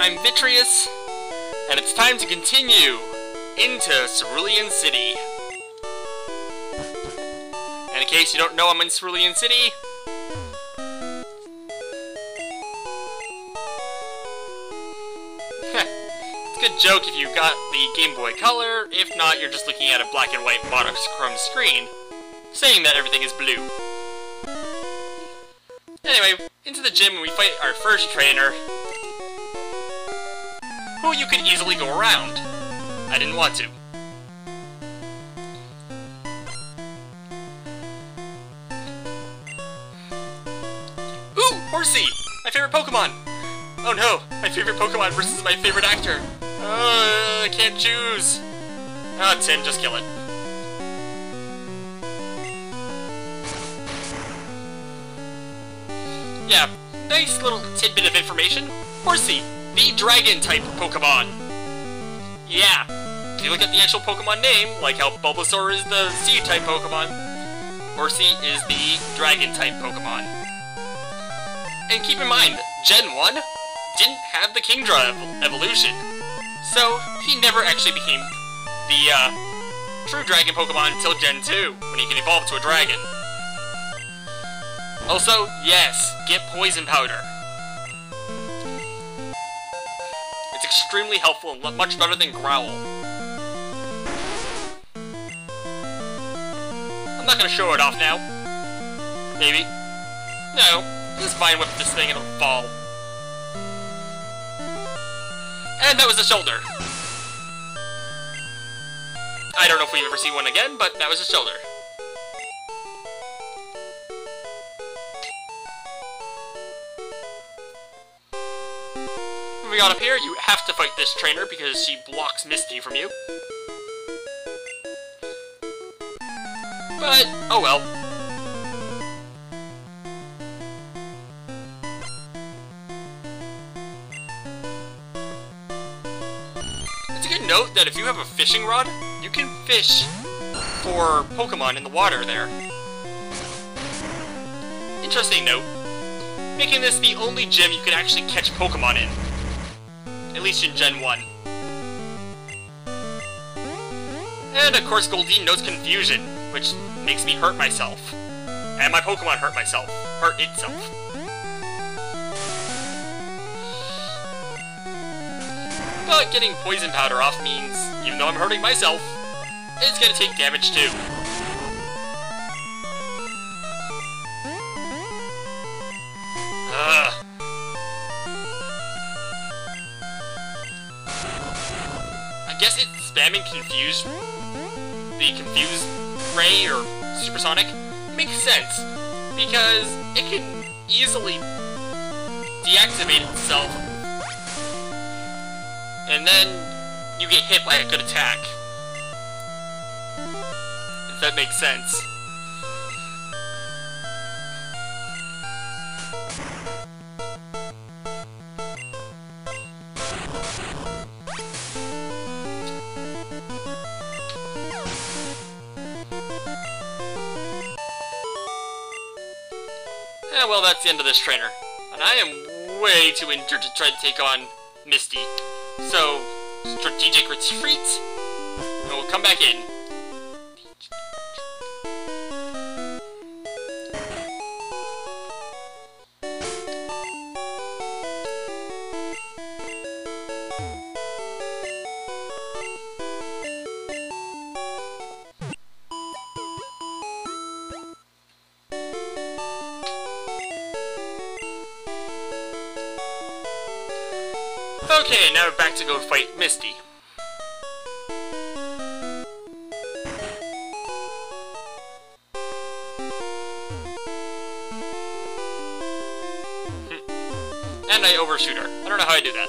I'm Vitreous, and it's time to continue into Cerulean City. And in case you don't know, I'm in Cerulean City. It's a good joke if you got the Game Boy Color. If not, you're just looking at a black and white monochrome screen, saying that everything is blue. Anyway, into the gym and we fight our first trainer, who you could easily go around. I didn't want to. Ooh, Horsey! My favorite Pokemon! Oh no, my favorite Pokemon versus my favorite actor. I can't choose. Ah, Tim, just kill it. Yeah, nice little tidbit of information. Horsey, the Dragon-type Pokemon. Yeah, if you look at the actual Pokemon name, like how Bulbasaur is the Sea-type Pokemon, Horsey is the Dragon-type Pokemon. And keep in mind, Gen 1 didn't have the Kingdra evolution, so he never actually became the true Dragon Pokemon until Gen 2, when he can evolve to a Dragon. Also, yes, get Poison Powder. It's extremely helpful and much better than Growl. I'm not gonna show it off now. Maybe. No, just fine with this thing and it'll fall. And that was the shoulder. I don't know if we've ever seen one again, but that was his shoulder. When we got up here, you have to fight this trainer because she blocks Misty from you. But, oh well. It's a good note that if you have a fishing rod, you can fish for Pokemon in the water there. Interesting note. Making this the only gym you can actually catch Pokemon in. At least in Gen 1. And of course Goldeen knows Confusion, which makes me hurt myself. And my Pokemon hurt itself. But getting Poison Powder off means, even though I'm hurting myself, it's gonna take damage too. I guess it's spamming the Confuse Ray or Supersonic makes sense, because it can easily deactivate itself, and then you get hit by a good attack. If that makes sense. Well, that's the end of this trainer. And I am way too injured to try to take on Misty. So, strategic retreat, and we'll come back in. Okay, now we're back to go fight Misty. And I overshoot her. I don't know how I do that.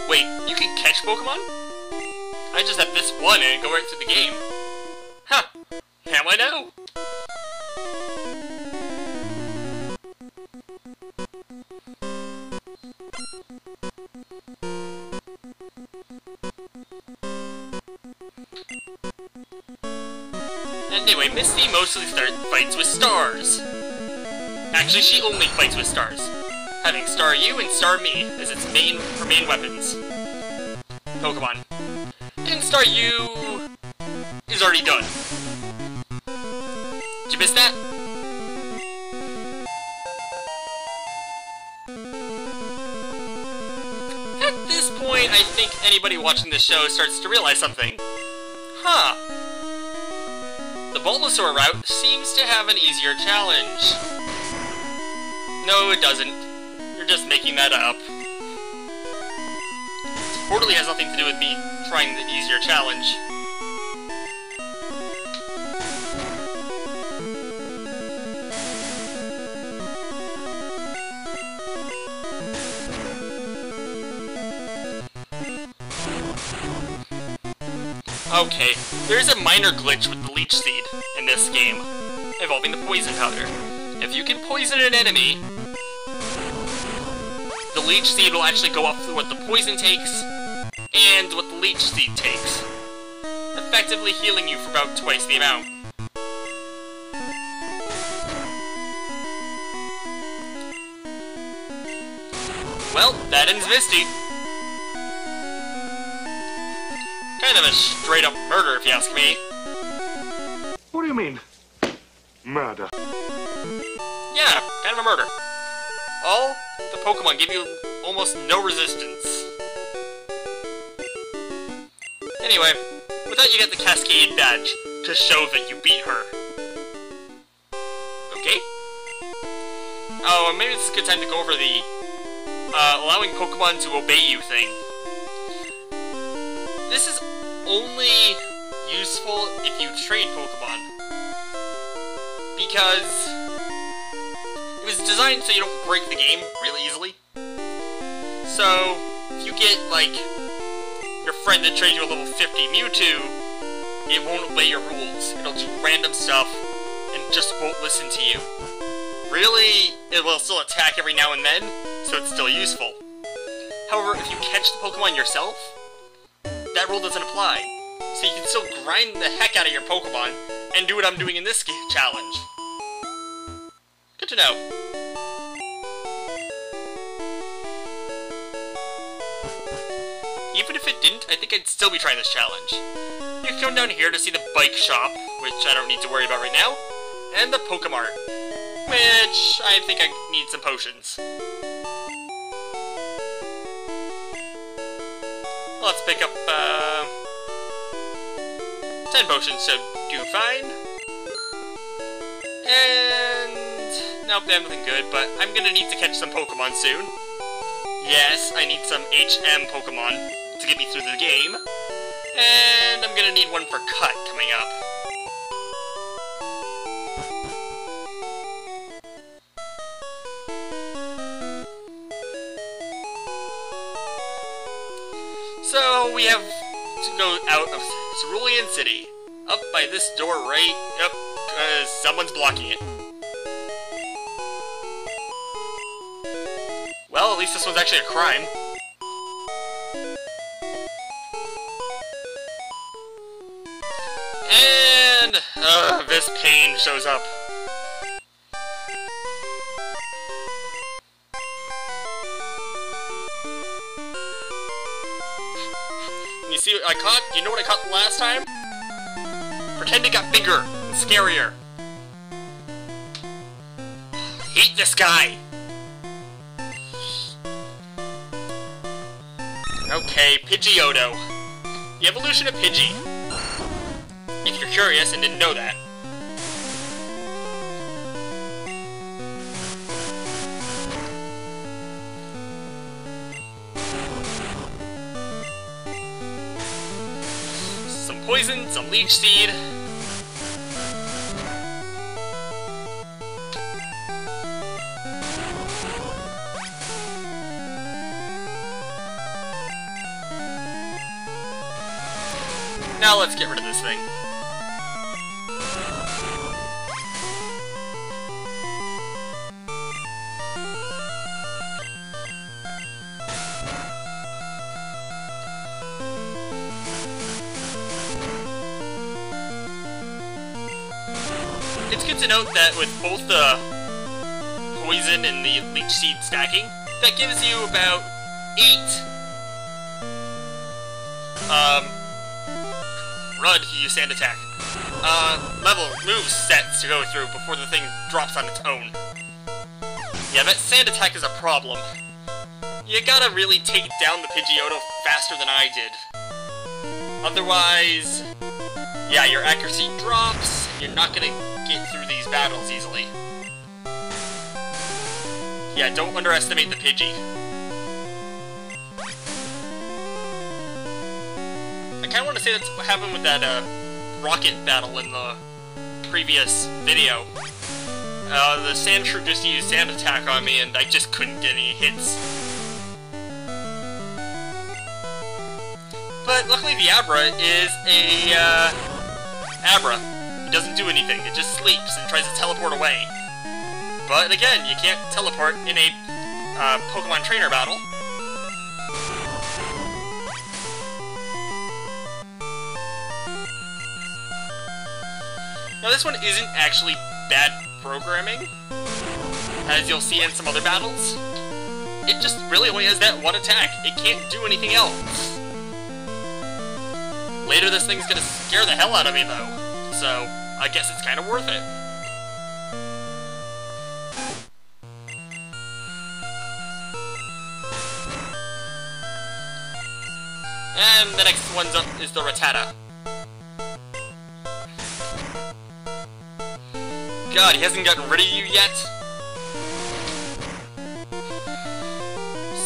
Wait, you can catch Pokemon? I just have this one and go right through the game. Huh. Now I know. Anyway, Misty mostly fights with stars. Actually, she only fights with stars, having Star U and Star Me as its main weapons. Pokemon. And Star U is already done. Did you miss that? At this point, I think anybody watching the show starts to realize something. Huh. The Bulbasaur route seems to have an easier challenge. No, it doesn't. You're just making that up. Totally has nothing to do with me trying the easier challenge. Okay, there's a minor glitch with the Leech Seed in this game, involving the poison powder. If you can poison an enemy, the Leech Seed will actually go up to what the poison takes, and what the Leech Seed takes, effectively healing you for about twice the amount. Well, that ends Misty. Kind of a straight-up murder, if you ask me. What do you mean? Murder? Yeah, kind of a murder. All the Pokemon give you almost no resistance. Anyway, with that you get the Cascade badge to show that you beat her. Okay? Oh, maybe it's a good time to go over the allowing Pokemon to obey you thing. This is only useful if you trade Pokemon, because it was designed so you don't break the game really easily. So, if you get, like, your friend to trade you a level 50 Mewtwo, it won't obey your rules. It'll do random stuff, and just won't listen to you. Really, it will still attack every now and then, so it's still useful. However, if you catch the Pokemon yourself, that rule doesn't apply. So you can still grind the heck out of your Pokemon, and do what I'm doing in this challenge. Good to know. Even if it didn't, I think I'd still be trying this challenge. You can come down here to see the bike shop, which I don't need to worry about right now, and the Pokemart, which I think I need some potions. Let's pick up, 10 potions should do fine. And nope, they have nothing good, but I'm gonna need to catch some Pokemon soon. Yes, I need some HM Pokemon to get me through the game. And I'm gonna need one for Cut coming up. So, we have to go out of Cerulean City. Up by this door right... Yep, someone's blocking it. Well, at least this one's actually a crime. And... this pain shows up. You see what I caught? You know what I caught the last time? Pretend it got bigger and scarier. Hate this guy! Okay, Pidgeotto. The evolution of Pidgey. If you're curious and didn't know that. Some poison, some leech seed. Now let's get rid of this thing. It's good to note that with both the poison and the leech seed stacking, that gives you about 8 Rud, you use sand attack. Level move sets to go through before the thing drops on its own. Yeah, that sand attack is a problem. You gotta really take down the Pidgeotto faster than I did. Otherwise, yeah, your accuracy drops, and you're not gonna get through these battles easily. Yeah, don't underestimate the Pidgey. I kinda wanna say that's what happened with that, rocket battle in the previous video. The Sandshrew just used sand attack on me, and I just couldn't get any hits. But luckily the Abra is a, Abra. It doesn't do anything, it just sleeps and tries to teleport away. But again, you can't teleport in a, Pokemon trainer battle. Now this one isn't actually bad programming, as you'll see in some other battles. It just really only has that one attack. It can't do anything else. Later this thing's gonna scare the hell out of me though, so I guess it's kinda worth it. And the next one's up is the Rattata. God, he hasn't gotten rid of you yet?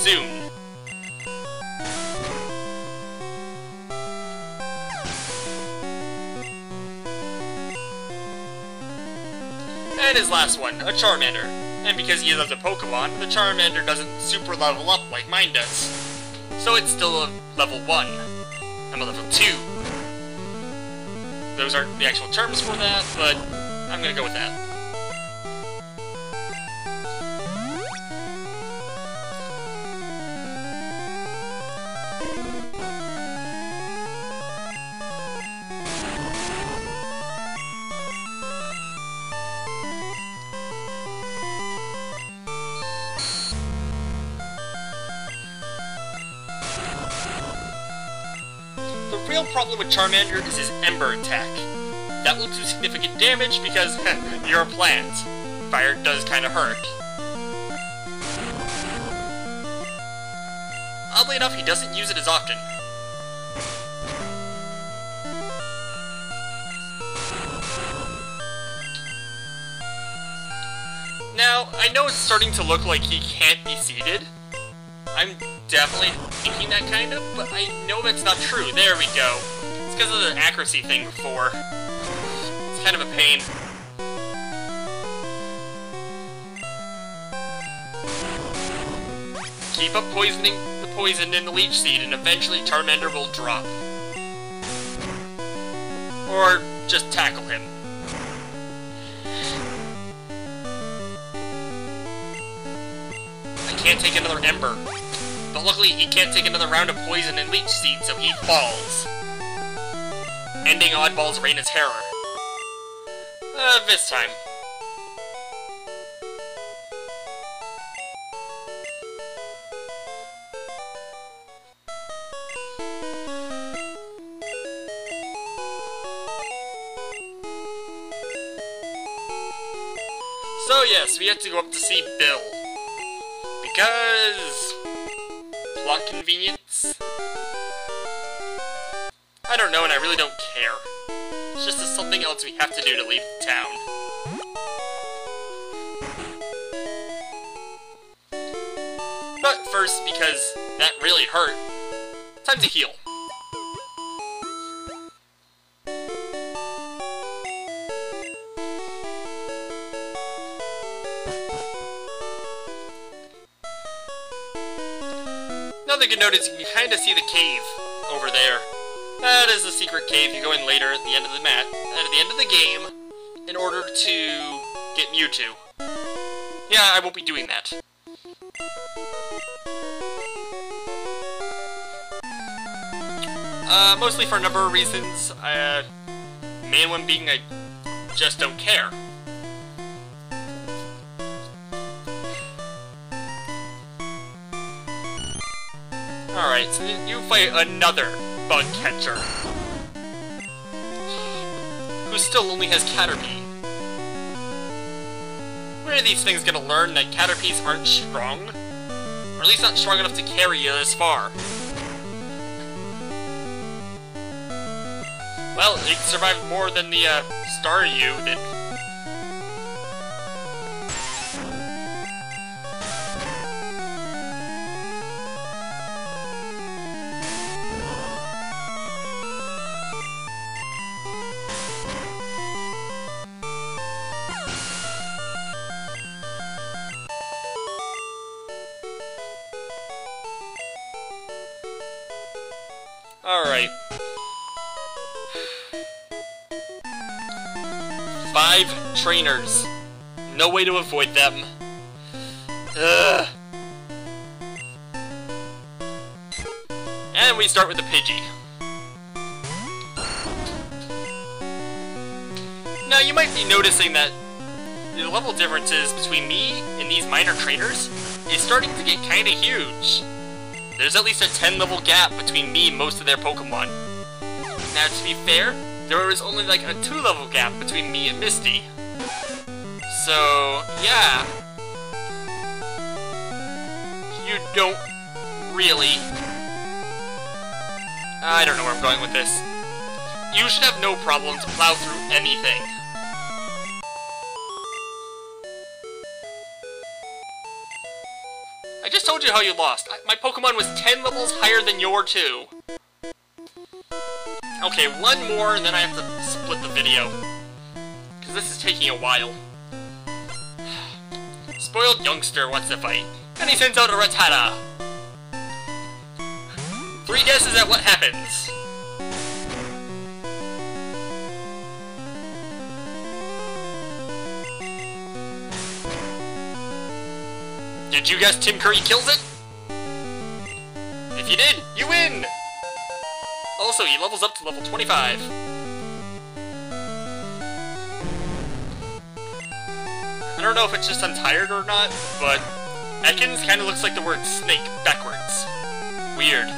Soon. And his last one, a Charmander. And because he is a Pokemon, the Charmander doesn't super level up like mine does. So it's still a level 1. I'm a level 2. Those aren't the actual terms for that, but I'm gonna go with that. The real problem with Charmander is his Ember attack. That will do significant damage because you're a plant. Fire does kinda hurt. Oddly enough, he doesn't use it as often. Now, I know it's starting to look like he can't be seeded. I'm definitely thinking that kind of, but I know that's not true. There we go. It's because of the accuracy thing before. It's kind of a pain. Keep up poisoning the poison in the Leech Seed, and eventually Charmander will drop. Or just tackle him. I can't take another Ember. But luckily, he can't take another round of poison and Leech Seed, so he falls. Ending Oddball's reign of terror. This time. So yes, we have to go up to see Bill. Because... plot convenience? I don't know, and I really don't care. It's just something else we have to do to leave town. But first, because that really hurt, time to heal. Another good note is you can kind of see the cave over there. That is a secret cave you go in later at the end of the game, in order to get Mewtwo. Yeah, I won't be doing that. Mostly for a number of reasons. Main one being I just don't care. Alright, so you fight another bug catcher, who still only has Caterpie. When are these things gonna learn that Caterpies aren't strong? Or at least not strong enough to carry you this far? Well, it survived more than the, Staryu did. Alright. 5 trainers. No way to avoid them. Ugh. And we start with the Pidgey. Now you might be noticing that the level differences between me and these minor trainers is starting to get kinda huge. There's at least a 10 level gap between me and most of their Pokemon. Now to be fair, there was only like a 2 level gap between me and Misty. So, yeah. You don't really... I don't know where I'm going with this. You should have no problem to plow through anything. I just told you how you lost. My Pokemon was 10 levels higher than your 2. Okay, one more and then I have to split the video. Because this is taking a while. Spoiled youngster wants to fight. And he sends out a Rattata. 3 guesses at what happens. Did you guess Tim Curry kills it? If you did, you win! Also, he levels up to level 25. I don't know if it's just I'm tired or not, but Ekans kinda looks like the word snake backwards. Weird.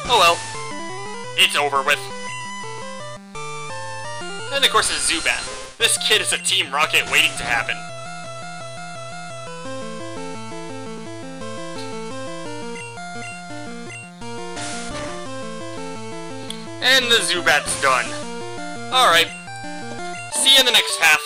Oh well. It's over with. And of course it's Zubat. This kid is a Team Rocket waiting to happen. And the Zubat's done. Alright. See you in the next half.